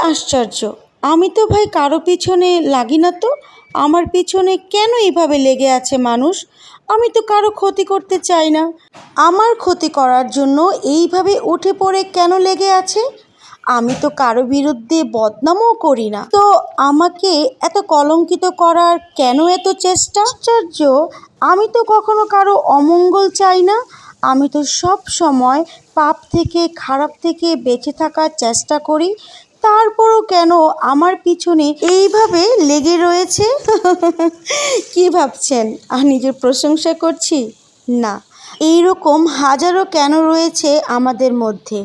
আশ্চর্য, আমি তো ভাই কারো পিছনে লাগি না তো। আমার পিছনে কেন এভাবে লেগে আছে মানুষ? আমি তো কারো ক্ষতি করতে চাই না। আমার ক্ষতি করার জন্য এইভাবে উঠে পড়ে কেন লেগে আছে? আমি তো কারো বিরুদ্ধে বদনামও করি না, তো আমাকে এত কলঙ্কিত করার কেন এত চেষ্টা? আশ্চর্য, আমি তো কখনো কারো অমঙ্গল চাই না। আমি তো সব সময় পাপ থেকে, খারাপ থেকে বেঁচে থাকার চেষ্টা করি। তারপরও কেন আমার পিছনে এইভাবে লেগে রয়েছে? কি ভাবছেন নিজের প্রশংসা করছি? না, এইরকম হাজারো কেন রয়েছে আমাদের মধ্যে,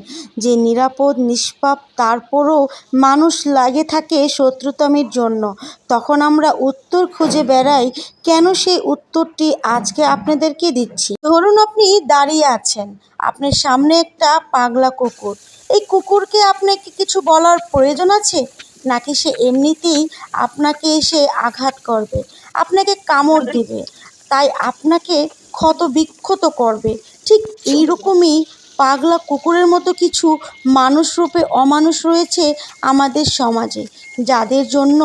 যে নিরাপদ নিষ্পাপ, তারপরও মানুষ লাগে থাকে শত্রুতামির জন্য। তখন আমরা উত্তর খুঁজে বেড়াই। কেন সেই উত্তরটি আজকে আপনাদেরকে দিচ্ছি। ধরুন আপনি দাঁড়িয়ে আছেন, আপনার সামনে একটা পাগলা কুকুর। এই কুকুরকে আপনাকে কিছু বলার প্রয়োজন আছে? নাকি সে এমনিতেই আপনাকে এসে আঘাত করবে, আপনাকে কামড় দিবে, তাই আপনাকে ক্ষত বিক্ষত করবে? ঠিক এইরকমই পাগলা কুকুরের মতো কিছু মানুষ রূপে অমানুষ রয়েছে আমাদের সমাজে, যাদের জন্য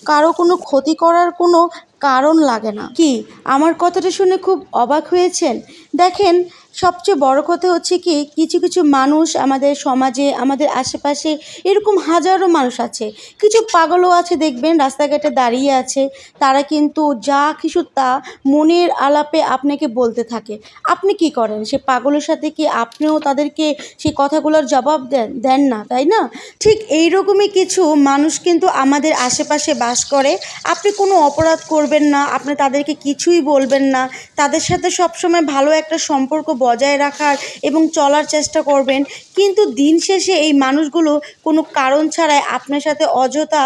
কারো কোনো ক্ষতি করার কোনো কারণ লাগে না। কি আমার কথাটা শুনে খুব অবাক হয়েছেন? দেখেন, সবচেয়ে বড় কথা হচ্ছে কি, কিছু কিছু মানুষ আমাদের সমাজে, আমাদের আশেপাশে এরকম হাজারো মানুষ আছে। কিছু পাগলও আছে, দেখবেন রাস্তাঘাটে দাঁড়িয়ে আছে। তারা কিন্তু যা কিছু তা মনের আলাপে আপনাকে বলতে থাকে। আপনি কি করেন? সে পাগলের সাথে কি আপনিও তাদেরকে সেই কথাগুলোর জবাব দেন না, তাই না? ঠিক এইরকমই কিছু মানুষ কিন্তু আমাদের আশেপাশে বাস করে। আপনি কোনো অপরাধ করবেন না, আপনি তাদেরকে কিছুই বলবেন না, তাদের সাথে সবসময় ভালো একটা সম্পর্ক বজায় রাখার এবং চলার চেষ্টা করবেন। কিন্তু দিন শেষে এই মানুষগুলো কোনো কারণ ছাড়াই আপনার সাথে অযথা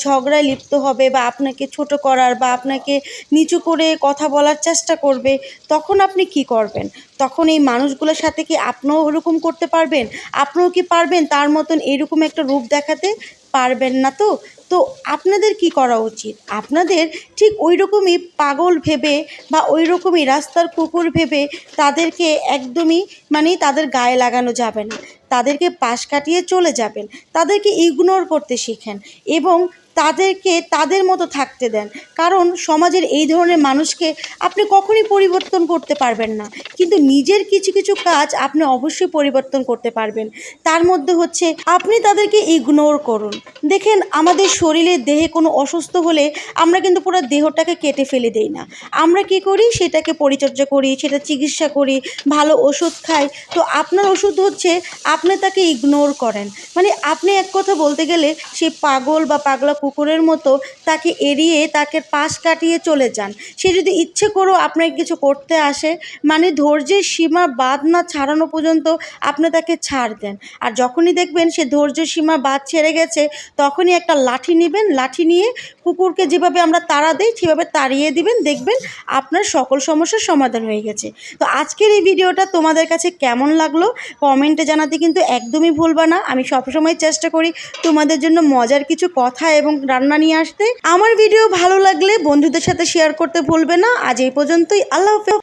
ঝগড়ায় লিপ্ত হবে, বা আপনাকে ছোট করার বা আপনাকে নিচু করে কথা বলার চেষ্টা করবে। তখন আপনি কি করবেন? তখন এই মানুষগুলোর সাথে কি আপনিও ওরকম করতে পারবেন? আপনিও কি পারবেন তার মতন এরকম একটা রূপ দেখাতে? পারবেন না তো। তো আপনাদের কি করা উচিত? আপনাদের ঠিক ওই রকমই পাগল ভেবে বা ওই রকমই রাস্তার কুকুর ভেবে তাদেরকে একদমই তাদের গায়ে লাগানো যাবে না। তাদেরকে পাশ কাটিয়ে চলে যাবেন। তাদেরকে ইগনোর করতে শিখেন এবং তাদেরকে তাদের মতো থাকতে দেন। কারণ সমাজের এই ধরনের মানুষকে আপনি কখনই পরিবর্তন করতে পারবেন না, কিন্তু নিজের কিছু কিছু কাজ আপনি অবশ্যই পরিবর্তন করতে পারবেন। তার মধ্যে হচ্ছে আপনি তাদেরকে ইগনোর করুন। দেখেন, আমাদের শরীরে, দেহে কোনো অসুস্থ হলে আমরা কিন্তু পুরো দেহটাকে কেটে ফেলে দেই না। আমরা কি করি? সেটাকে পরিচর্যা করি, সেটা চিকিৎসা করি, ভালো ওষুধ খাই। তো আপনার ওষুধ হচ্ছে আপনি তাকে ইগনোর করেন। আপনি এক কথা বলতে গেলে সেই পাগল বা পাগলা কুকুরের মতো তাকে এড়িয়ে, তাকে পাশ কাটিয়ে চলে যান। সে যদি ইচ্ছে করেও আপনাকে কিছু করতে আসে, ধৈর্যের সীমা বাদ না ছাড়ানো পর্যন্ত আপনি তাকে ছাড় দেন। আর যখনই দেখবেন সে ধৈর্যের সীমা বাদ ছেড়ে গেছে, তখনই একটা লাঠি নেবেন। লাঠি নিয়ে কুকুরকে যেভাবে আমরা তাড়া দেই সেভাবে তাড়িয়ে দিবেন। দেখবেন আপনার সকল সমস্যার সমাধান হয়ে গেছে। তো আজকের এই ভিডিওটা তোমাদের কাছে কেমন লাগলো কমেন্টে জানাতে কিন্তু একদমই ভুলবা না। আমি সবসময় চেষ্টা করি তোমাদের জন্য মজার কিছু কথা এবং রান্না নিয়ে আসতে। আমার ভিডিও ভালো লাগলে বন্ধুদের সাথে শেয়ার করতে ভুলবে না। আজ এই পর্যন্তই। আল্লাহ হাফেজ।